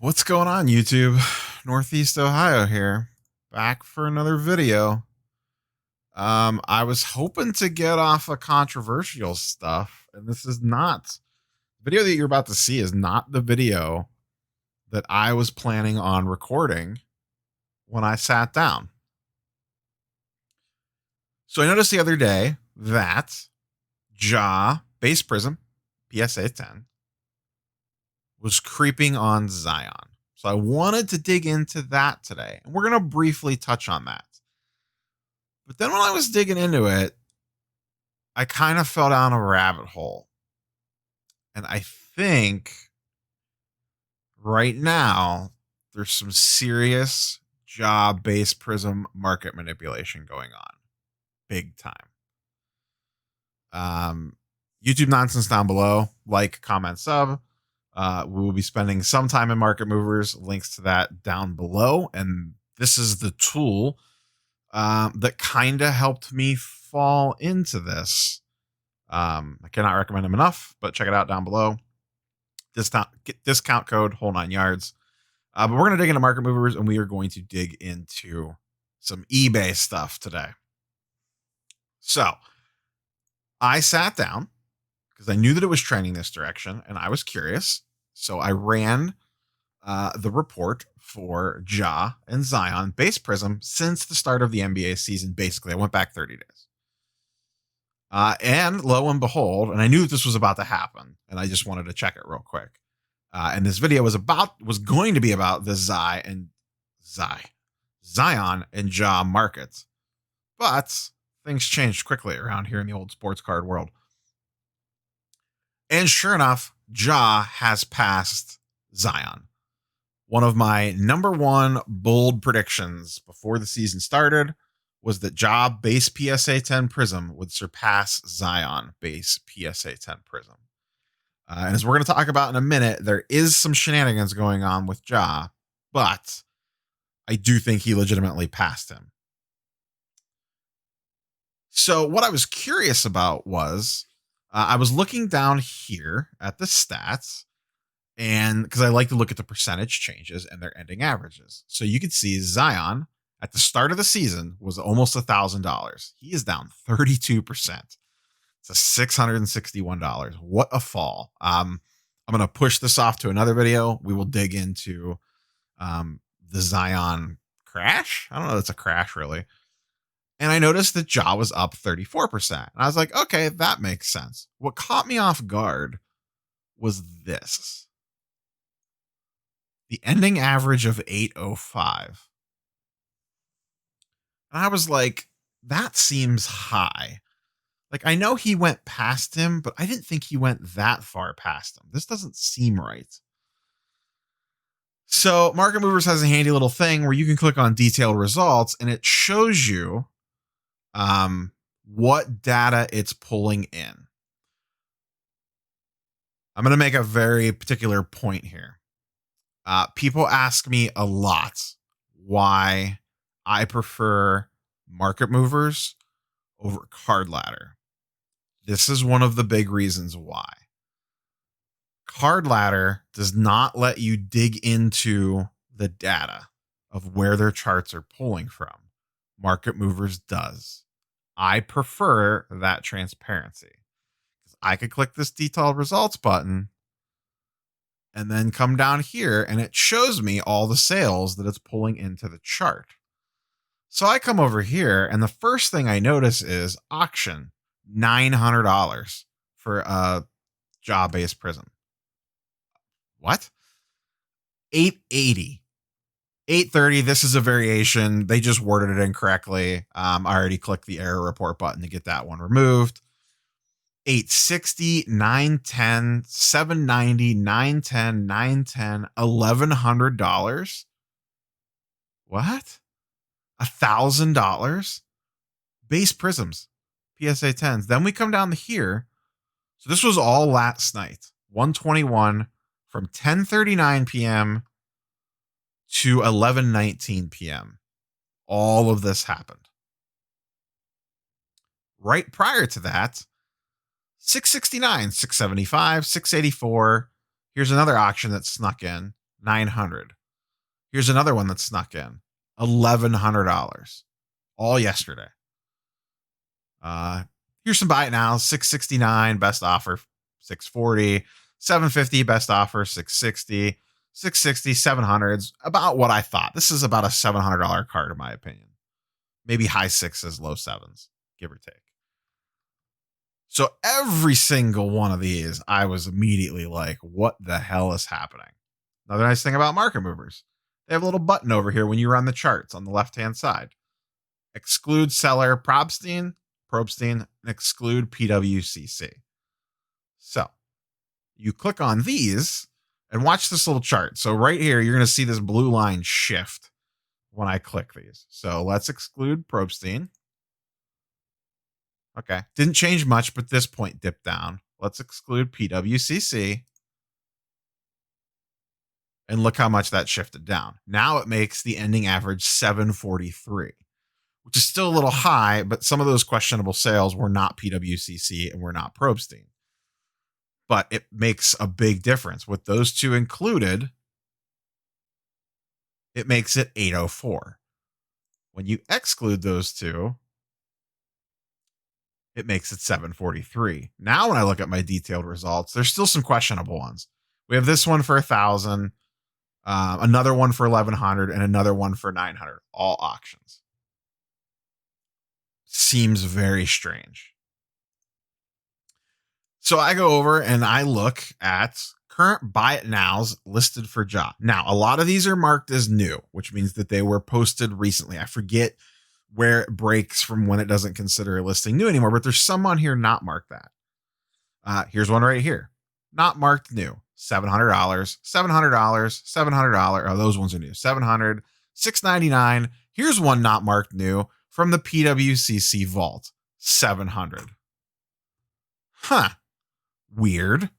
What's going on, YouTube? Northeast Ohio here, back for another video. I was hoping to get off of controversial stuff, and this is not the video that you're about to see is not the video that I was planning on recording when I sat down. So I noticed the other day that Ja Base Prism PSA 10 was creeping on Zion. So I wanted to dig into that today, and we're going to briefly touch on that. But then when I was digging into it, I kind of fell down a rabbit hole. And I think right now there's some serious job-based prism market manipulation going on. Big time. YouTube nonsense down below. Like, comment, sub. We will be spending some time in Market Movers. Links to that down below. And this is the tool that kind of helped me fall into this. I cannot recommend them enough, but check it out down below. Discount code, whole 9 yards. But we're going to dig into Market Movers, and we are going to dig into some eBay stuff today. So I sat down because I knew that it was trending this direction, and I was curious. So I ran the report for Ja and Zion Base Prism since the start of the NBA season. Basically, I went back 30 days. And lo and behold, and I knew this was about to happen, and I just wanted to check it real quick. And this video was going to be about the Zion and Ja markets. But things changed quickly around here in the old sports card world. And sure enough, Ja has passed Zion. One of my number one bold predictions before the season started was that Ja base PSA 10 Prism would surpass Zion base PSA 10 Prism. And as we're going to talk about in a minute, there is some shenanigans going on with Ja, but I do think he legitimately passed him. So what I was curious about was I was looking down here at the stats, and because I like to look at the percentage changes and their ending averages. So you could see Zion at the start of the season was almost $1,000. He is down 32%. It's $661. What a fall. I'm going to push this off to another video. We will dig into the Zion crash. I don't know if it's a crash really. And I noticed that Ja was up 34%. And I was like, okay, that makes sense. What caught me off guard was this. The ending average of 805. And I was like, that seems high. Like, I know he went past him, but I didn't think he went that far past him. This doesn't seem right. So Market Movers has a handy little thing where you can click on detailed results, and it shows you what data it's pulling in. I'm going to make a very particular point here. People ask me a lot why I prefer Market Movers over Card Ladder. This is one of the big reasons why. Card Ladder does not let you dig into the data of where their charts are pulling from. Market Movers does. I prefer that transparency. I could click this detailed results button and then come down here, and it shows me all the sales that it's pulling into the chart. So I come over here, and the first thing I notice is auction, $900 for a Ja base prism. What? 880. 830. This is a variation. They just worded it incorrectly. I already clicked the error report button to get that one removed. 860, 910, 790, 910, 910, $1,100. What? $1,000 base prisms, PSA 10s. Then we come down to here. So this was all last night, 121 from 10:39 p.m. to 11:19 p.m. All of this happened. Right prior to that, 669, 675, 684. Here's another auction that snuck in. $900. Here's another one that snuck in, $1,100, all yesterday. Here's some buy it now, $669, best offer, $640, $750, best offer, $660, $660, $700s, about what I thought. This is about a $700 card, in my opinion. Maybe high sixes, low sevens, give or take. So every single one of these, I was immediately like, what the hell is happening? Another nice thing about market movers, they have a little button over here when you run the charts on the left-hand side. Exclude seller Probstein, and exclude PWCC. So you click on these and watch this little chart. So right here, you're going to see this blue line shift when I click these. So let's exclude Probstein. Okay. Didn't change much, but this point dipped down. Let's exclude PWCC. And look how much that shifted down. Now it makes the ending average 743, which is still a little high, but some of those questionable sales were not PWCC and were not Probstein. But it makes a big difference. With those two included, it makes it 804. When you exclude those two, it makes it 743. Now, when I look at my detailed results, there's still some questionable ones. We have this one for 1,000, another one for 1,100, and another one for 900, all auctions. Seems very strange. So I go over and I look at current buy it nows listed for Ja. Now, a lot of these are marked as new, which means that they were posted recently. I forget where it breaks from when it doesn't consider a listing new anymore, but there's some on here not marked that. Here's one right here. Not marked new. $700, $700, $700. Oh, those ones are new. $700, $699. Here's one not marked new from the PWCC vault. $700. Huh. Weird.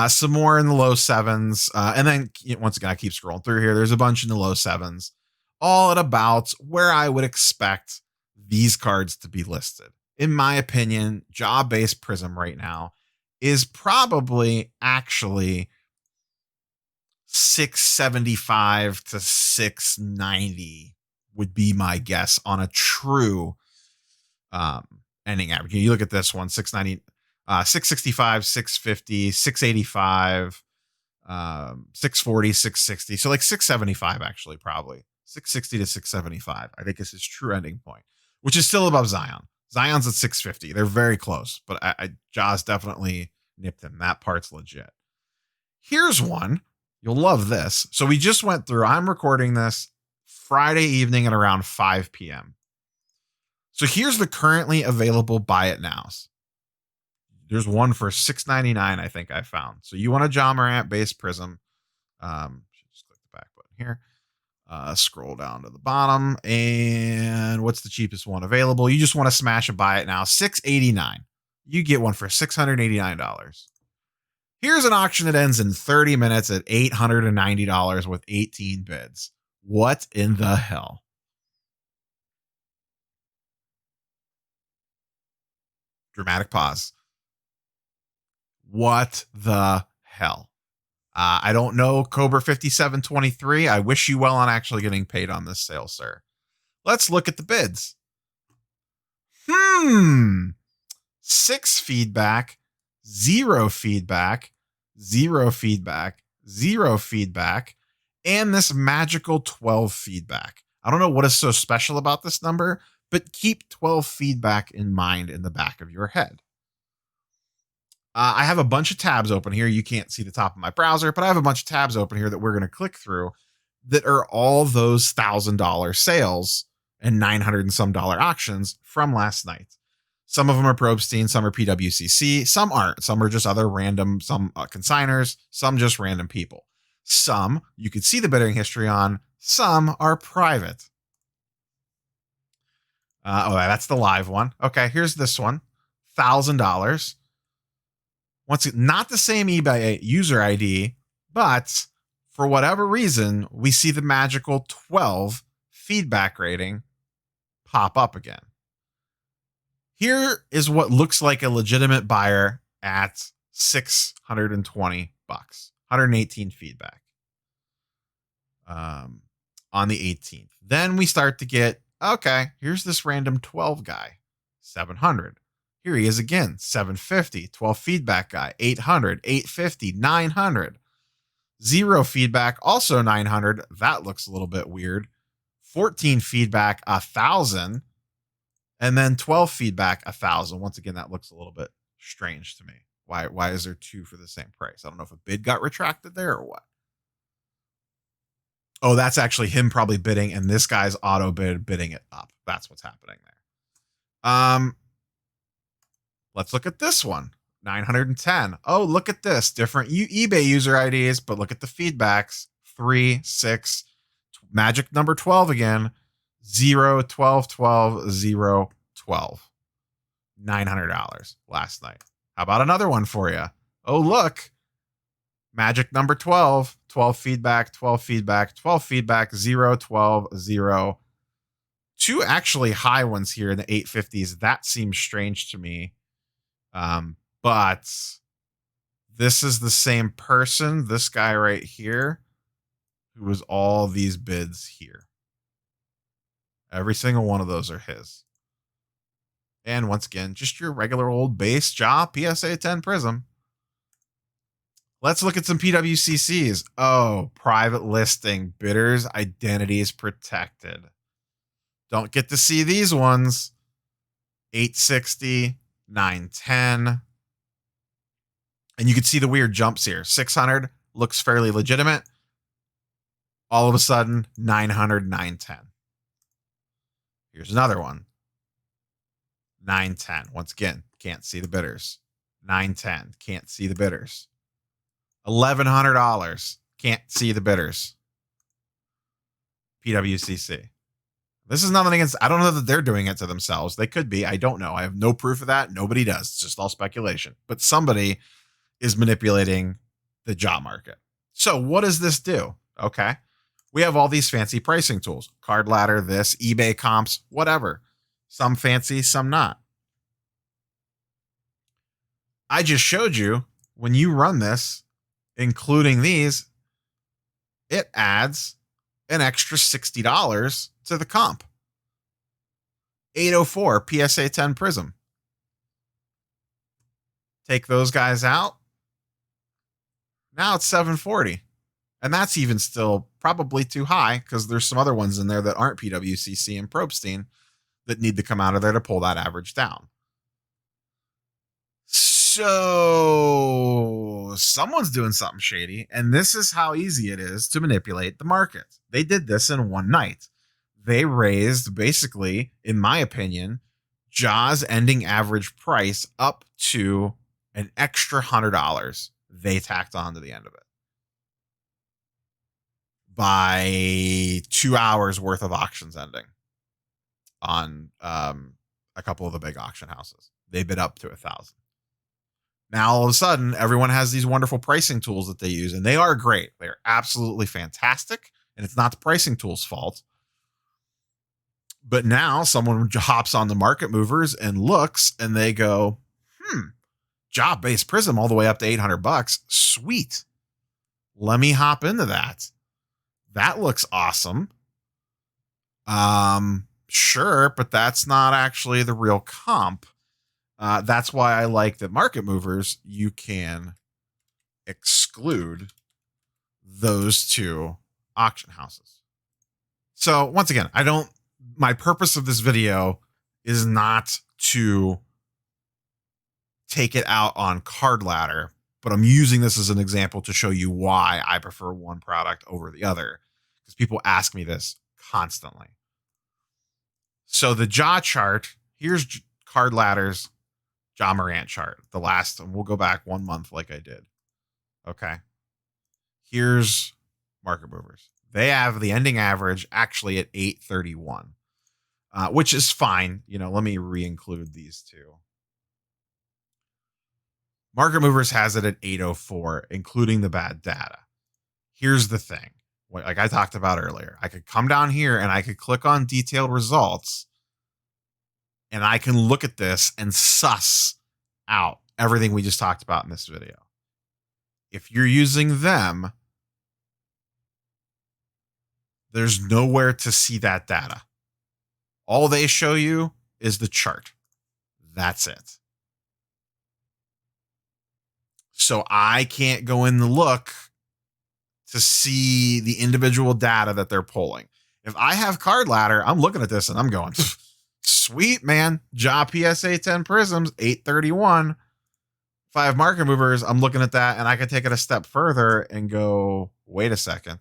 Some more in the low sevens. And then once again, I keep scrolling through here. There's a bunch in the low sevens, all at about where I would expect these cards to be listed. In my opinion, Ja base Prism right now is probably actually 675 to 690 would be my guess on a true ending average. You look at this one, 690, 665, 650, 685, 640, 660. So like 675 actually, probably 660 to 675. I think is his true ending point, which is still above Zion. Zion's at 650. They're very close, but Ja's definitely nipped him. That part's legit. Here's one. You'll love this. So we just went through, I'm recording this Friday evening at around 5 p.m. So here's the currently available buy it nows. There's one for $699, I think I found. So you want a Ja Morant base Prism. Just click the back button here. Scroll down to the bottom. And what's the cheapest one available? You just want to smash a buy it now. $689. You get one for $689. Here's an auction that ends in 30 minutes at $890 with 18 bids. What in the hell? Dramatic pause. What the hell? I don't know, Cobra 5723. I wish you well on actually getting paid on this sale, sir. Let's look at the bids. 6 feedback, 0 feedback, 0 feedback, 0 feedback, and this magical 12 feedback. I don't know what is so special about this number, but keep 12 feedback in mind in the back of your head. I have a bunch of tabs open here. You can't see the top of my browser, but I have a bunch of tabs open here that we're going to click through that are all those $1,000 sales and $900 and some auctions from last night. Some of them are Probstein, some are PWCC, some aren't. Some are just other random, some consigners, some just random people. Some you could see the bidding history on, some are private. That's the live one. Okay, here's this one, $1,000. Once again, not the same eBay user ID, but for whatever reason, we see the magical 12 feedback rating pop up again. Here is what looks like a legitimate buyer at $620, 118 feedback. um, on the 18th. Then we start to get, okay, here's this random 12 guy, 700. Here he is again, 750, 12 feedback guy, 800, 850, 900. Zero feedback, also 900. That looks a little bit weird. 14 feedback, 1,000. And then 12 feedback, 1,000. Once again, that looks a little bit strange to me. Why is there two for the same price? I don't know if a bid got retracted there or what. Oh, that's actually him probably bidding, and this guy's auto bidding it up. That's what's happening there. Let's look at this one. 910. Oh, look at this. Different eBay user IDs, but look at the feedbacks. 3, 6, magic number 12 again. 0, 12, 12, 0, 12. $900 last night. How about another one for you? Oh, look. Magic number 12. 12 feedback, 12 feedback, 12 feedback, 0, 12, 0. Two actually high ones here in the 850s. That seems strange to me. But this is the same person, this guy right here, who was all these bids here. Every single one of those are his. And once again, just your regular old base Ja PSA 10 Prism. Let's look at some PWCCs. Oh, private listing. Bidders' identities protected. Don't get to see these ones. 860, 910. And you can see the weird jumps here. 600 looks fairly legitimate. All of a sudden, 900, 910. Here's another one. 910. Once again, can't see the bidders. 910. Can't see the bidders. $1,100. Can't see the bidders. PWCC. This is nothing against, I don't know that they're doing it to themselves. They could be. I don't know. I have no proof of that. Nobody does. It's just all speculation. But somebody is manipulating the job market. So what does this do? Okay. We have all these fancy pricing tools. Card ladder, this, eBay comps, whatever. Some fancy, some not. I just showed you when you run this, including these, it adds an extra $60 to the comp. 804 PSA 10 Prism. Take those guys out. Now it's 740. And that's even still probably too high because there's some other ones in there that aren't PWCC and Probstein that need to come out of there to pull that average down. So someone's doing something shady, and this is how easy it is to manipulate the market. They did this in one night. They raised, basically, in my opinion, Ja's ending average price up to an extra $100 they tacked on to the end of it. By 2 hours worth of auctions ending on a couple of the big auction houses. They bid up to 1,000. Now, all of a sudden, everyone has these wonderful pricing tools that they use, and they are great. They're absolutely fantastic, and it's not the pricing tool's fault. But now someone hops on the market movers and looks, and they go, job-based Prism all the way up to $800. Sweet. Let me hop into that. That looks awesome. Sure, but that's not actually the real comp. That's why I like that market movers, you can exclude those two auction houses. So once again, my purpose of this video is not to take it out on Card Ladder, but I'm using this as an example to show you why I prefer one product over the other, because people ask me this constantly. So the Ja chart, here's Card Ladder's Ja Morant chart. The last, we'll go back 1 month like I did. Okay. Here's market movers. They have the ending average actually at 831, which is fine. Let me re-include these two. Market movers has it at 804, including the bad data. Here's the thing. Like I talked about earlier, I could come down here and I could click on detailed results, and I can look at this and suss out everything we just talked about in this video. If you're using them, There's nowhere to see that data. All they show you is the chart. That's it. So I can't go in the look to see the individual data that they're pulling. If I have Card Ladder, I'm looking at this and I'm going, sweet, man. Ja PSA 10 Prisms, 831. 5 market movers. I'm looking at that and I can take it a step further and go, wait a second.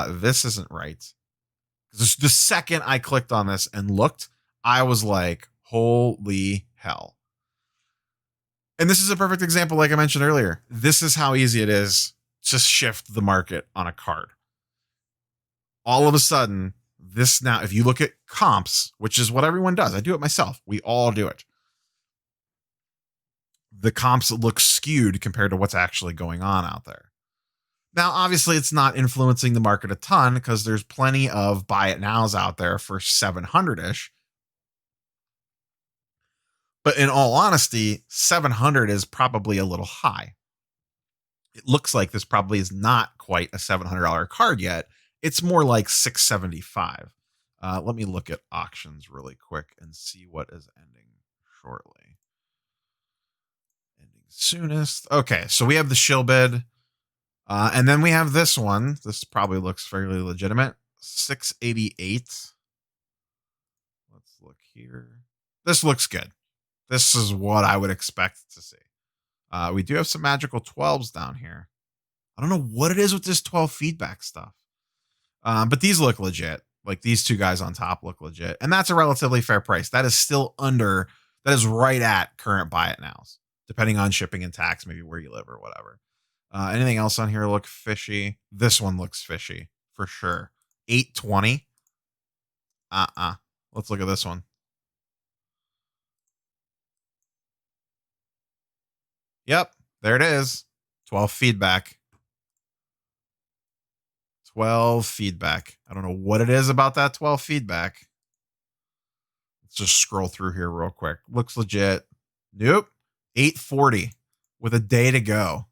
This isn't right. The second I clicked on this and looked, I was like, holy hell. And this is a perfect example, like I mentioned earlier. This is how easy it is to shift the market on a card. All of a sudden, this now, if you look at comps, which is what everyone does, I do it myself. We all do it. The comps look skewed compared to what's actually going on out there. Now, obviously, it's not influencing the market a ton because there's plenty of buy it nows out there for 700-ish. But in all honesty, 700 is probably a little high. It looks like this probably is not quite a $700 card yet. It's more like $675. Let me look at auctions really quick and see what is ending shortly. Ending soonest. Okay, so we have the shill bid. And then we have this one. This probably looks fairly legitimate. 688. Let's look here. This looks good. This is what I would expect to see. We do have some magical 12s down here. I don't know what it is with this 12 feedback stuff. But these look legit. Like these two guys on top look legit. And that's a relatively fair price. That is still under, that is right at current buy it nows, depending on shipping and tax, maybe where you live or whatever. Anything else on here look fishy? This one looks fishy for sure. 820. Let's look at this one. Yep, there it is. 12 feedback. 12 feedback. I don't know what it is about that 12 feedback. Let's just scroll through here real quick. Looks legit. Nope. 840 with a day to go.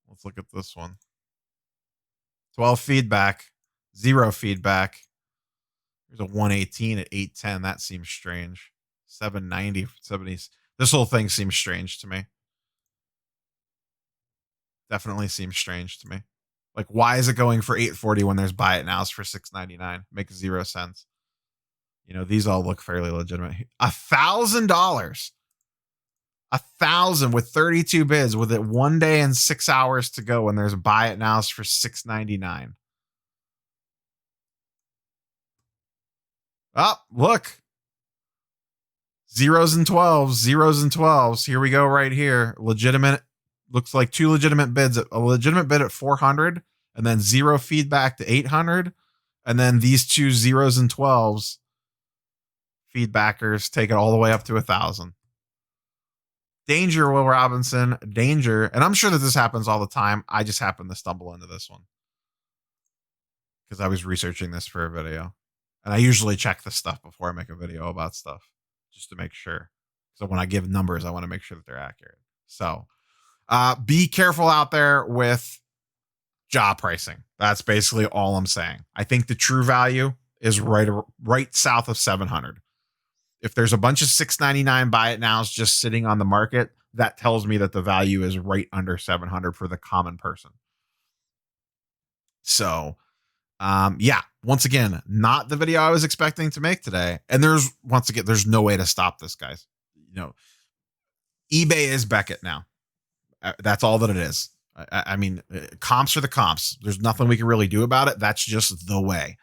Let's look at this one. 12 feedback. 0 feedback. There's a 118 at 810. That seems strange. 790, 70s. This whole thing seems strange to me. Definitely seems strange to me. Like, why is it going for 840 when there's buy it nows for 699? Makes 0 sense. You know, these all look fairly legitimate. $1,000. 1,000 with 32 bids with it 1 day and 6 hours to go when there's buy it nows for 699. Oh, look. Zeros and 12s, zeros and 12s. Here we go right here. Legitimate. Looks like 2 legitimate bids. A legitimate bid at 400 and then 0 feedback to 800. And then these 2 zeros and 12s feedbackers take it all the way up to 1,000. Danger, Will Robinson. Danger. And I'm sure that this happens all the time. I just happened to stumble into this one because I was researching this for a video. And I usually check this stuff before I make a video about stuff just to make sure. So when I give numbers, I want to make sure that they're accurate. So be careful out there with Ja pricing. That's basically all I'm saying. I think the true value is right south of 700. If there's a bunch of 699 buy it nows just sitting on the market, that tells me that the value is right under 700 for the common person. So, yeah, once again, not the video I was expecting to make today. And there's no way to stop this, guys. You know, eBay is Beckett now. That's all that it is. I mean, comps are the comps. There's nothing we can really do about it. That's just the way.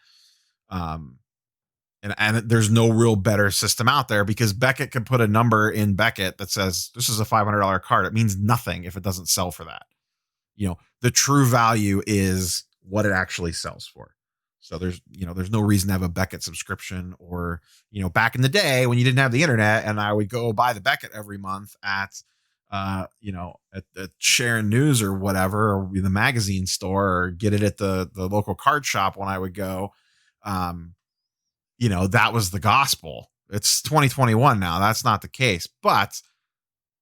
And there's no real better system out there because Beckett can put a number in Beckett that says this is a $500 card. It means nothing if it doesn't sell for that. You know, the true value is what it actually sells for. So there's no reason to have a Beckett subscription or, back in the day when you didn't have the internet and I would go buy the Beckett every month at Sharon News or whatever, or the magazine store, or get it at the local card shop when I would go. That was the gospel. It's 2021 now. That's not the case, but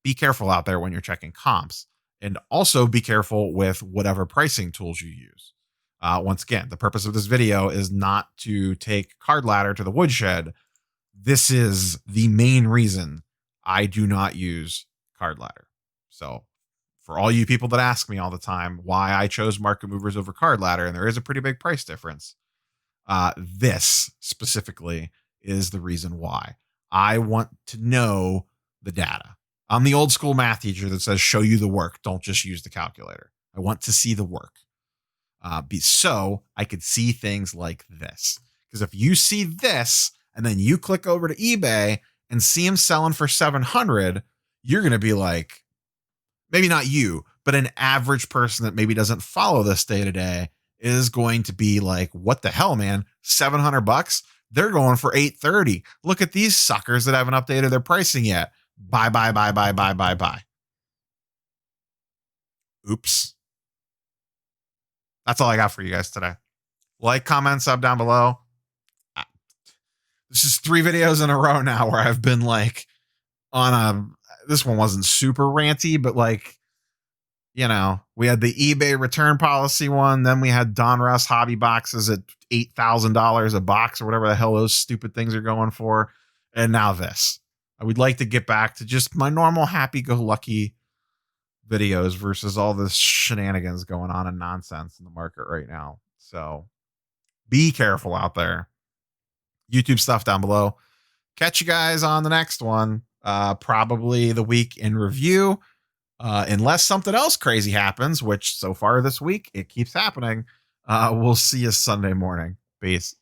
be careful out there when you're checking comps. And also be careful with whatever pricing tools you use. Once again, the purpose of this video is not to take Card Ladder to the woodshed. This is the main reason I do not use Card Ladder. So for all you people that ask me all the time why I chose Market Movers over Card Ladder, and there is a pretty big price difference, this specifically is the reason why. I want to know the data. I'm the old school math teacher that says show you the work, don't just use the calculator. I want to see the work. So I could see things like this. Because if you see this and then you click over to eBay and see him selling for 700, you're going to be like, maybe not you, but an average person that maybe doesn't follow this day to day is going to be like, what the hell, man? $700? They're going for $830. Look at these suckers that haven't updated their pricing yet. Bye, bye, bye, bye, bye, bye, bye. Oops. That's all I got for you guys today. Like, comment, sub down below. This is 3 videos in a row now where I've been like on this one wasn't super ranty, but like, you know, we had the eBay return policy one. Then we had Don Russ hobby boxes at $8,000 a box or whatever the hell those stupid things are going for. And now this. I would like to get back to just my normal happy-go-lucky videos versus all this shenanigans going on and nonsense in the market right now. So be careful out there. YouTube stuff down below. Catch you guys on the next one. Probably the week in review. Unless something else crazy happens, which so far this week, it keeps happening. We'll see you Sunday morning. Peace.